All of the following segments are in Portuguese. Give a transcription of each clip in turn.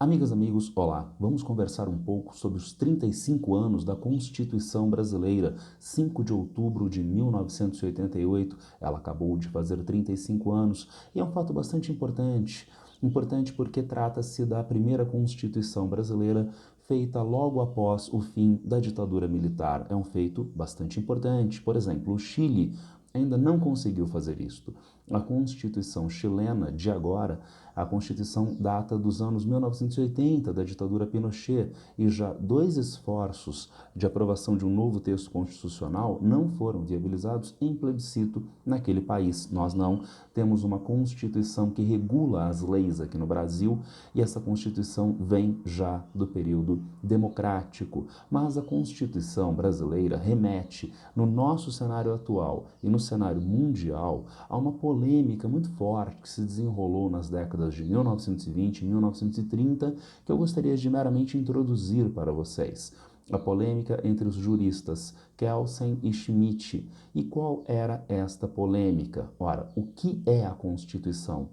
Amigas, amigos, olá! Vamos conversar um pouco sobre os 35 anos da Constituição Brasileira. 5 de outubro de 1988, ela acabou de fazer 35 anos e é um fato bastante importante. Importante porque trata-se da primeira Constituição brasileira feita logo após o fim da ditadura militar. É um feito bastante importante. Por exemplo, o Chile ainda não conseguiu fazer isto. A Constituição chilena de agora, a Constituição data dos anos 1980, da ditadura Pinochet, e já dois esforços de aprovação de um novo texto constitucional não foram viabilizados em plebiscito naquele país. Nós não temos uma Constituição que regula as leis aqui no Brasil, e essa Constituição vem já do período democrático. Mas a Constituição brasileira remete, no nosso cenário atual e no cenário mundial, a uma polêmica muito forte que se desenrolou nas décadas de 1920 e 1930, que eu gostaria de meramente introduzir para vocês. A polêmica entre os juristas Kelsen e Schmitt. E qual era esta polêmica? Ora, o que é a Constituição?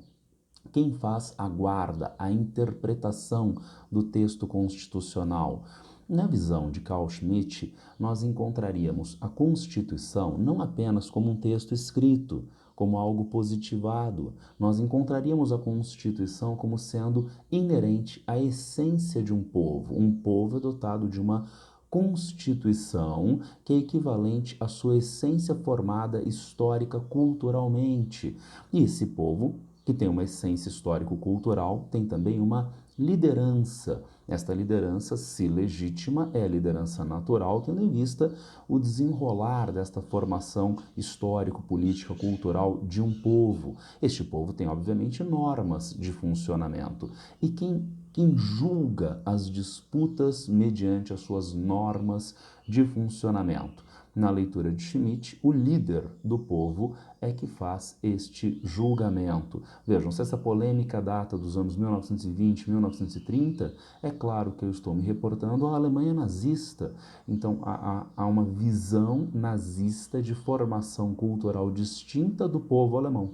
Quem faz a guarda, a interpretação do texto constitucional? Na visão de Carl Schmitt, nós encontraríamos a Constituição não apenas como um texto escrito, como algo positivado. Nós encontraríamos a Constituição como sendo inerente à essência de um povo. Um povo é dotado de uma Constituição que é equivalente à sua essência formada histórica culturalmente. E esse povo, que tem uma essência histórico-cultural, tem também uma liderança. Esta liderança, se legítima, é a liderança natural, tendo em vista o desenrolar desta formação histórico-política, cultural de um povo. Este povo tem, obviamente, normas de funcionamento. E quem julga as disputas mediante as suas normas de funcionamento? Na leitura de Schmitt, o líder do povo é que faz este julgamento. Vejam, se essa polêmica data dos anos 1920, 1930, é claro que eu estou me reportando à Alemanha nazista. Então, há uma visão nazista de formação cultural distinta do povo alemão.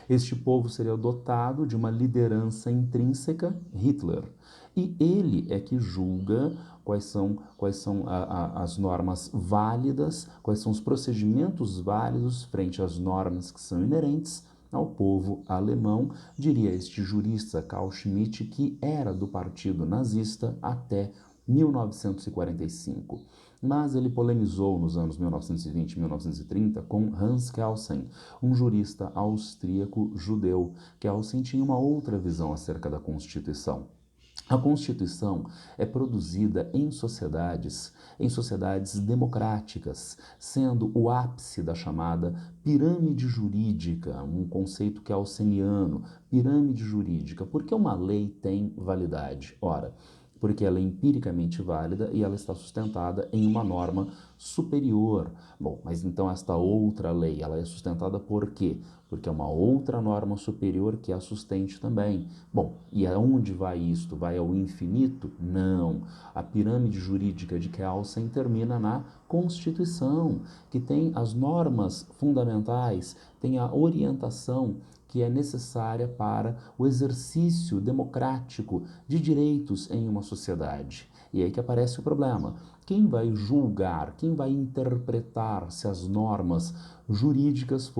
Este povo seria dotado de uma liderança intrínseca, Hitler, e ele é que julga quais são as normas válidas, quais são os procedimentos válidos frente às normas que são inerentes ao povo alemão, diria este jurista Carl Schmitt, que era do partido nazista até 1945. Mas ele polemizou nos anos 1920 e 1930 com Hans Kelsen, um jurista austríaco judeu. Kelsen tinha uma outra visão acerca da Constituição. A Constituição é produzida em sociedades democráticas, sendo o ápice da chamada pirâmide jurídica, um conceito kelseniano, pirâmide jurídica. Por que uma lei tem validade? Ora, porque ela é empiricamente válida e ela está sustentada em uma norma superior. Bom, mas então esta outra lei, ela é sustentada por quê? Porque é uma outra norma superior que a sustente também. Bom, e aonde vai isto? Vai ao infinito? Não. A pirâmide jurídica de Kelsen termina na Constituição, que tem as normas fundamentais, tem a orientação que é necessária para o exercício democrático de direitos em uma sociedade. E é aí que aparece o problema. Quem vai julgar, quem vai interpretar se as normas jurídicas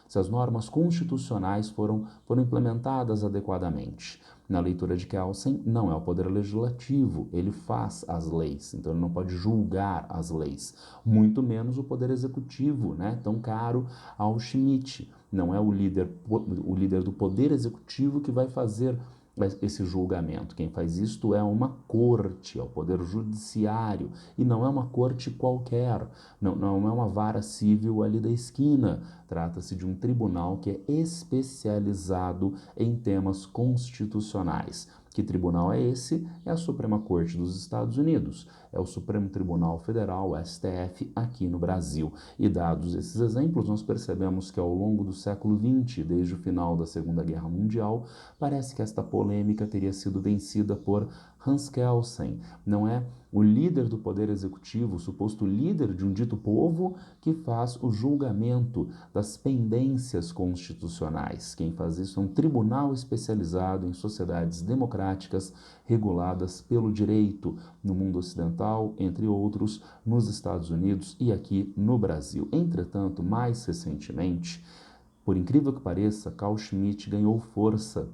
se as normas constitucionais foram implementadas adequadamente? Na leitura de Kelsen, não é o poder legislativo, ele faz as leis, então ele não pode julgar as leis, muito menos o poder executivo, tão caro ao Schmitt. Não é o líder do poder executivo que vai fazer esse julgamento. Quem faz isto é uma corte, é o poder judiciário, e não é uma corte qualquer, não é uma vara civil ali da esquina. Trata-se de um tribunal que é especializado em temas constitucionais. Que tribunal é esse? É a Suprema Corte dos Estados Unidos, é o Supremo Tribunal Federal, o STF, aqui no Brasil. E dados esses exemplos, nós percebemos que ao longo do século XX, desde o final da Segunda Guerra Mundial, parece que esta polêmica teria sido vencida por Hans Kelsen, não é o líder do poder executivo, o suposto líder de um dito povo, que faz o julgamento das pendências constitucionais. Quem faz isso é um tribunal especializado em sociedades democráticas reguladas pelo direito no mundo ocidental, entre outros, nos Estados Unidos e aqui no Brasil. Entretanto, mais recentemente, por incrível que pareça, Carl Schmitt ganhou força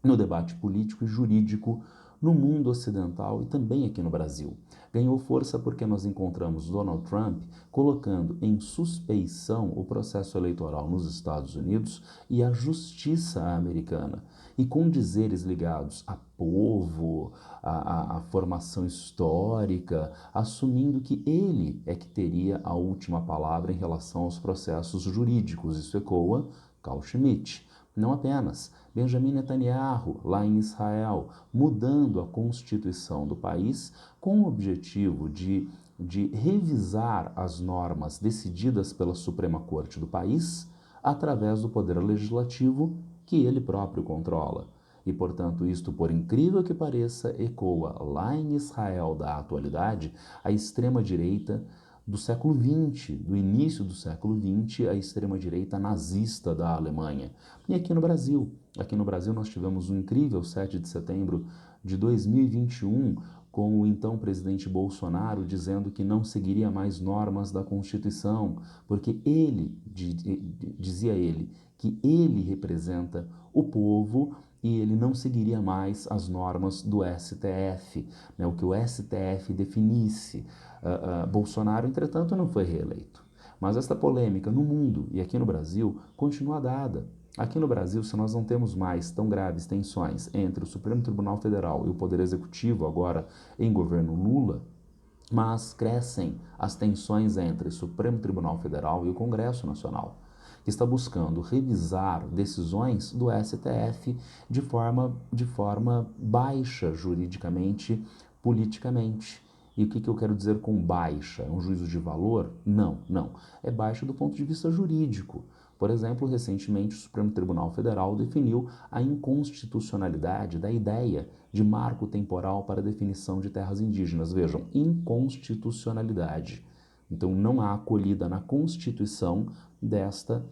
no debate político e jurídico no mundo ocidental e também aqui no Brasil. Ganhou força porque nós encontramos Donald Trump colocando em suspeição o processo eleitoral nos Estados Unidos e a justiça americana, e com dizeres ligados a povo, a formação histórica, assumindo que ele é que teria a última palavra em relação aos processos jurídicos. Isso ecoa Carl Schmitt. Não apenas Benjamin Netanyahu, lá em Israel, mudando a constituição do país com o objetivo de revisar as normas decididas pela Suprema Corte do país através do poder legislativo que ele próprio controla. E, portanto, isto, por incrível que pareça, ecoa lá em Israel da atualidade a extrema-direita do século XX, do início do século XX, a extrema-direita nazista da Alemanha. E aqui no Brasil? Aqui no Brasil nós tivemos um incrível 7 de setembro de 2021, com o então presidente Bolsonaro dizendo que não seguiria mais normas da Constituição, porque ele, dizia ele, que ele representa o povo e ele não seguiria mais as normas do STF, né, o que o STF definisse. Bolsonaro, entretanto, não foi reeleito. Mas esta polêmica no mundo e aqui no Brasil continua dada. Aqui no Brasil, se nós não temos mais tão graves tensões entre o Supremo Tribunal Federal e o Poder Executivo, agora em governo Lula, mas crescem as tensões entre o Supremo Tribunal Federal e o Congresso Nacional, que está buscando revisar decisões do STF de forma baixa juridicamente, politicamente. E o que eu quero dizer com baixa? É um juízo de valor? Não, não. É baixa do ponto de vista jurídico. Por exemplo, recentemente o Supremo Tribunal Federal definiu a inconstitucionalidade da ideia de marco temporal para definição de terras indígenas. Vejam, inconstitucionalidade. Então não há acolhida na Constituição desta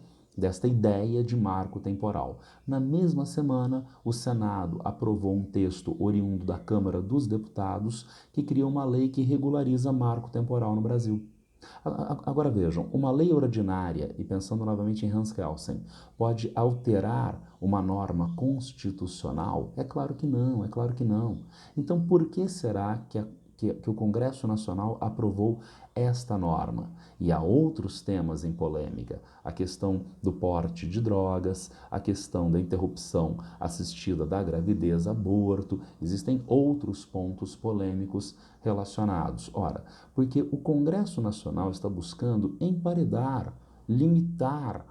ideia de marco temporal. Na mesma semana, o Senado aprovou um texto oriundo da Câmara dos Deputados que cria uma lei que regulariza marco temporal no Brasil. Agora vejam, uma lei ordinária, e pensando novamente em Hans Kelsen, pode alterar uma norma constitucional? É claro que não, é claro que não. Então por que será que o Congresso Nacional aprovou esta norma? E há outros temas em polêmica, a questão do porte de drogas, a questão da interrupção assistida da gravidez, aborto, existem outros pontos polêmicos relacionados. Ora, porque o Congresso Nacional está buscando emparedar, limitar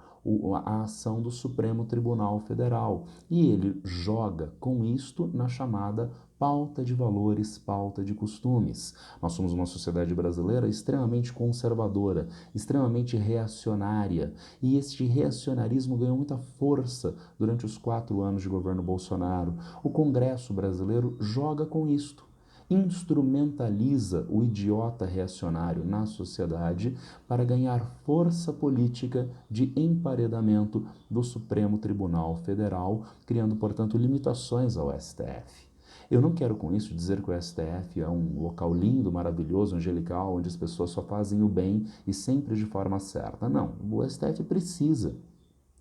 a ação do Supremo Tribunal Federal, e ele joga com isto na chamada pauta de valores, pauta de costumes. Nós somos uma sociedade brasileira extremamente conservadora, extremamente reacionária, e este reacionarismo ganhou muita força durante os 4 anos de governo Bolsonaro. O Congresso brasileiro joga com isto, instrumentaliza o idiota reacionário na sociedade para ganhar força política de emparedamento do Supremo Tribunal Federal, criando, portanto, limitações ao STF. Eu não quero com isso dizer que o STF é um local lindo, maravilhoso, angelical, onde as pessoas só fazem o bem e sempre de forma certa. Não, o STF precisa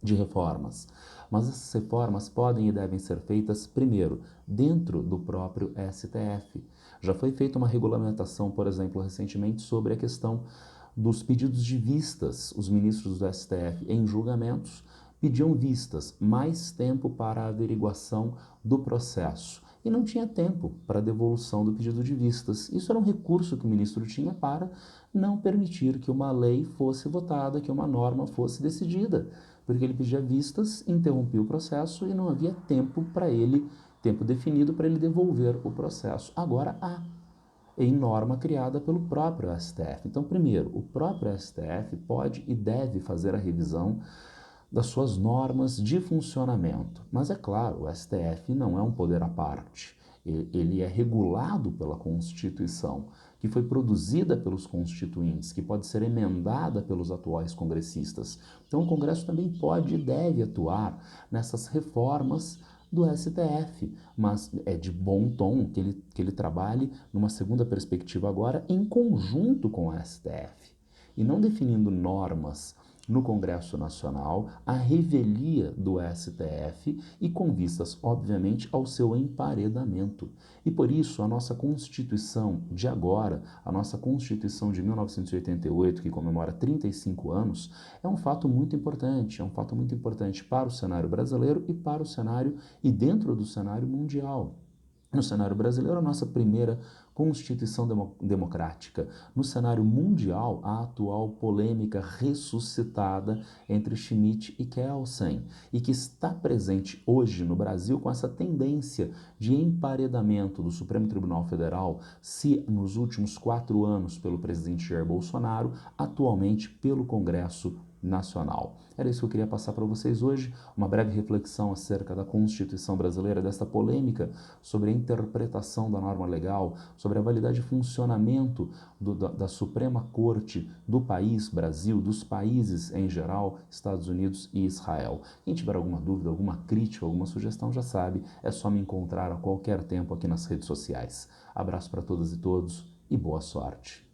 de reformas, mas essas reformas podem e devem ser feitas, primeiro, dentro do próprio STF. Já foi feita uma regulamentação, por exemplo, recentemente, sobre a questão dos pedidos de vistas. Os ministros do STF, em julgamentos, pediam vistas, mais tempo para a averiguação do processo. E não tinha tempo para a devolução do pedido de vistas. Isso era um recurso que o ministro tinha para não permitir que uma lei fosse votada, que uma norma fosse decidida, porque ele pedia vistas, interrompia o processo e não havia tempo para ele, tempo definido para ele devolver o processo. Agora há, em norma criada pelo próprio STF. Então, primeiro, o próprio STF pode e deve fazer a revisão das suas normas de funcionamento. Mas é claro, o STF não é um poder à parte. ele é regulado pela Constituição, que foi produzida pelos constituintes, que pode ser emendada pelos atuais congressistas. Então o Congresso também pode e deve atuar nessas reformas do STF, mas é de bom tom que ele trabalhe numa segunda perspectiva agora em conjunto com o STF e não definindo normas no Congresso Nacional, à revelia do STF e com vistas, obviamente, ao seu emparedamento. E por isso, a nossa Constituição de agora, a nossa Constituição de 1988, que comemora 35 anos, é um fato muito importante, para o cenário brasileiro e para o cenário e dentro do cenário mundial. No cenário brasileiro, a nossa primeira Constituição democrática. No cenário mundial, a atual polêmica ressuscitada entre Schmitt e Kelsen, e que está presente hoje no Brasil com essa tendência de emparedamento do Supremo Tribunal Federal, se nos últimos 4 anos pelo presidente Jair Bolsonaro, atualmente pelo Congresso Nacional. Era isso que eu queria passar para vocês hoje, uma breve reflexão acerca da Constituição brasileira, desta polêmica sobre a interpretação da norma legal, sobre a validade e funcionamento da Suprema Corte do país, Brasil, dos países em geral, Estados Unidos e Israel. Quem tiver alguma dúvida, alguma crítica, alguma sugestão, já sabe, é só me encontrar a qualquer tempo aqui nas redes sociais. Abraço para todas e todos e boa sorte.